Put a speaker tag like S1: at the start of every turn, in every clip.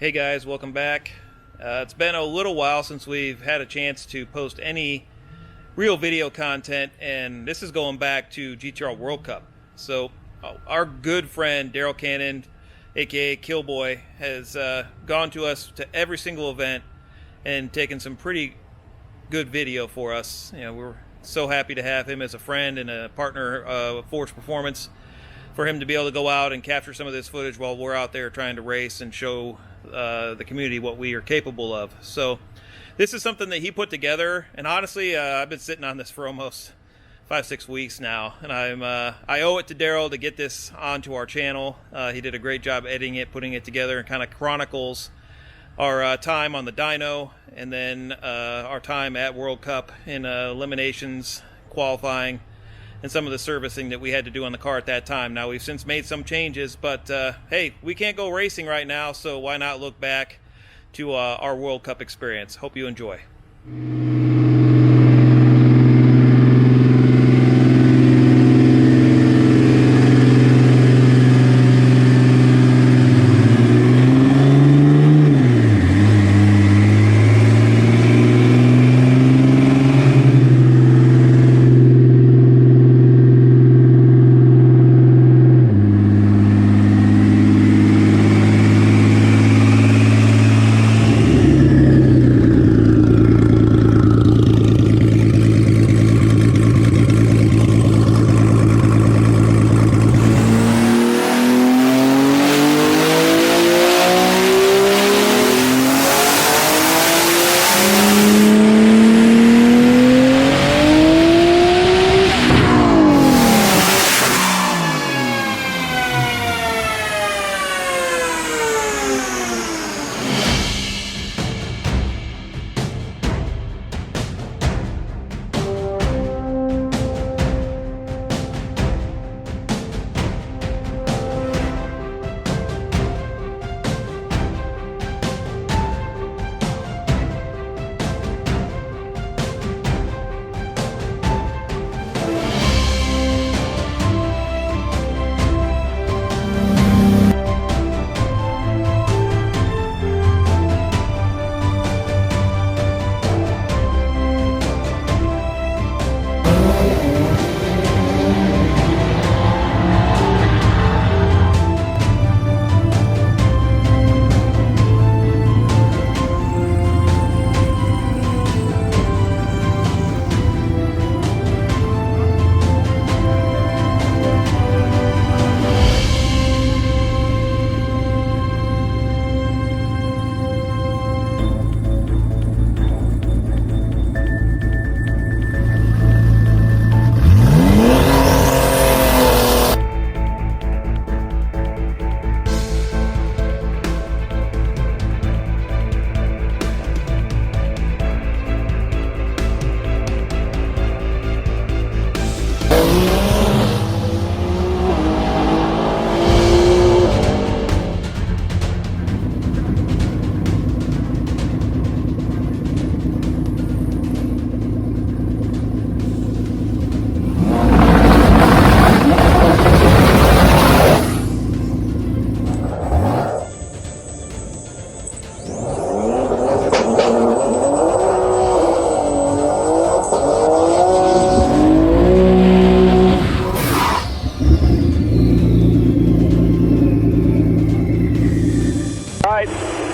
S1: Hey guys, welcome back. It's been a little while since we've had a chance to post any real video content, and this is going back to GTR World Cup. So our good friend Daryl Cannon, aka Killboy, has gone to us to every single event and taken some pretty good video for us. You know, we're so happy to have him as a friend and a partner of Forge Performance, for him to be able to go out and capture some of this footage while we're out there trying to race and show the community what we are capable of. So this is something that he put together, and honestly, I've been sitting on this for almost 5-6 weeks now, and I owe it to Daryl to get this onto our channel. He did a great job editing it, putting it together, and kind of chronicles our time on the dyno, and then our time at World Cup in eliminations, qualifying, and some of the servicing that we had to do on the car at that time. Now, we've since made some changes, but hey, we can't go racing right now, so why not look back to our World Cup experience. Hope you enjoy.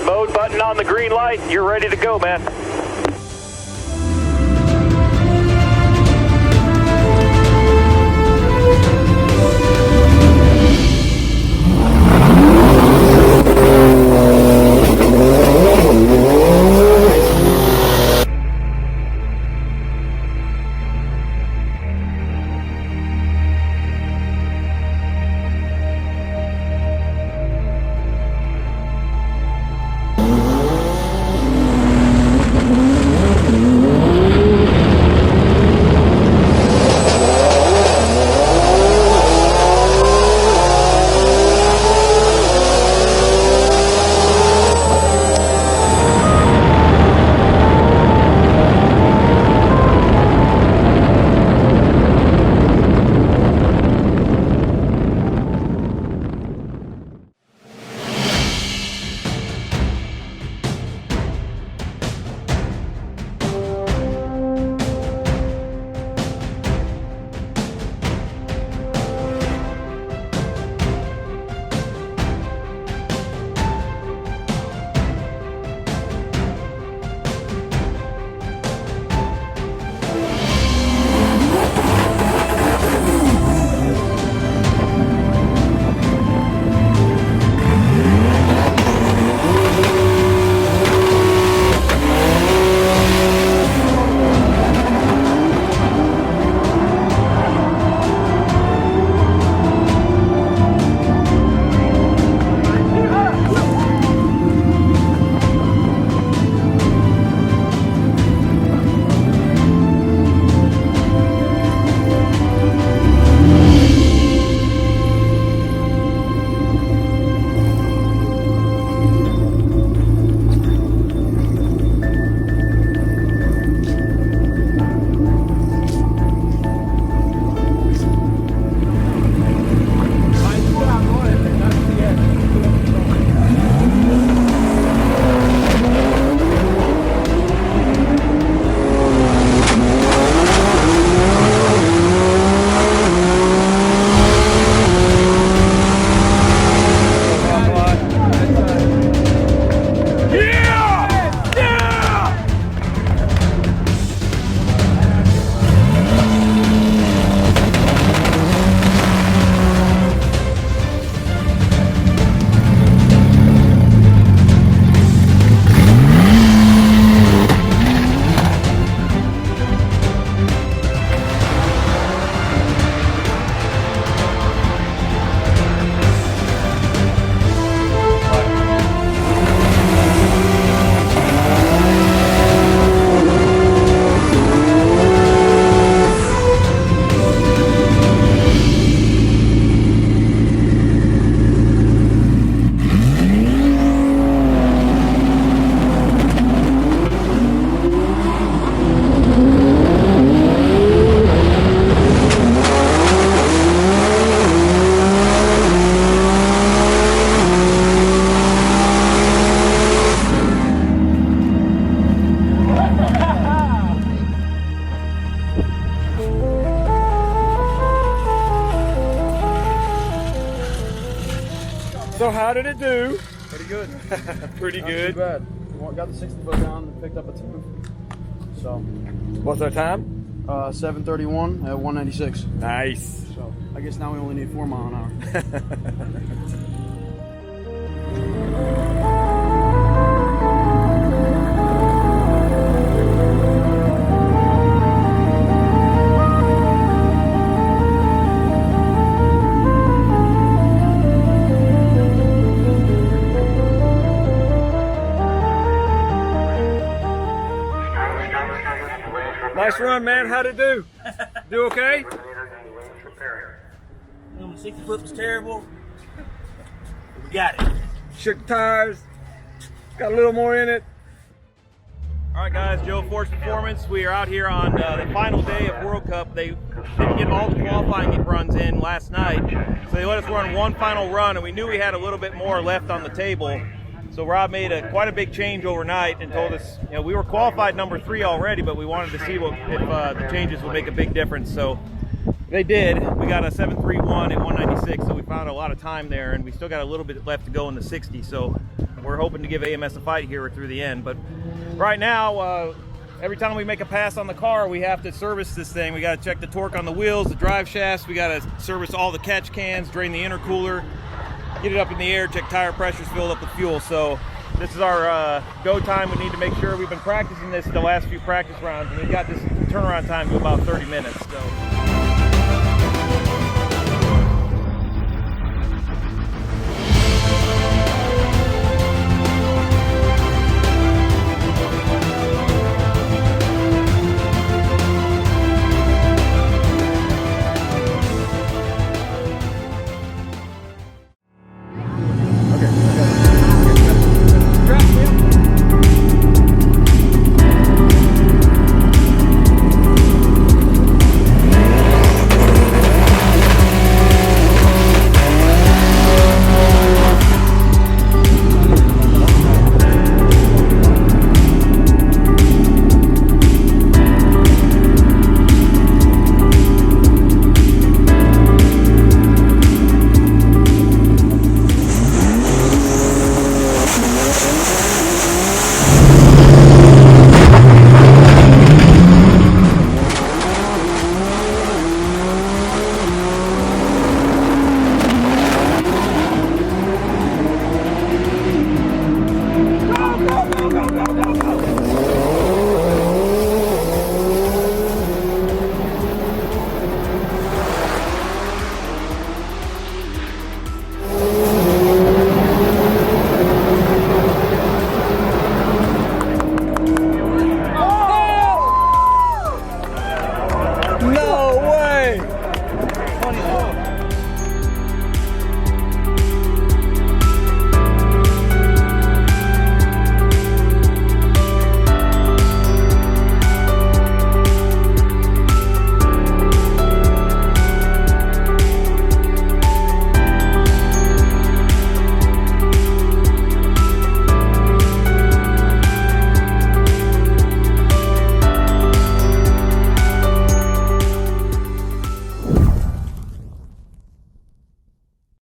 S2: Mode button on the green light. You're ready to go, man.
S1: good. Pretty
S3: Not
S1: good.
S3: too bad. Got the 60 foot down and picked up a 10. So,
S4: What's our time?
S3: 7:31 at 196.
S4: Nice.
S3: So, I guess now we only need 4 mile an hour.
S4: Nice run, man. How'd it do? Do okay?
S5: The 60 foot was terrible. We got it.
S4: Shook the tires. Got a little more in it.
S1: All right, guys, Joe Force Performance. We are out here on the final day of World Cup. They didn't get all the qualifying runs in last night, so they let us run one final run, and we knew we had a little bit more left on the table. So Rob made quite a big change overnight and told us, you know, we were qualified number 3 already, but we wanted to see if the changes would make a big difference. So they did. We got a 7.31 at 196, so we found a lot of time there, and we still got a little bit left to go in the 60. So we're hoping to give AMS a fight here through the end. But right now, every time we make a pass on the car, we have to service this thing. We got to check the torque on the wheels, the drive shafts. We got to service all the catch cans, drain the intercooler, get it up in the air, check tire pressures, fill it up with fuel. So this is our go time. We need to make sure we've been practicing this the last few practice rounds, and we got this turnaround time to about 30 minutes. So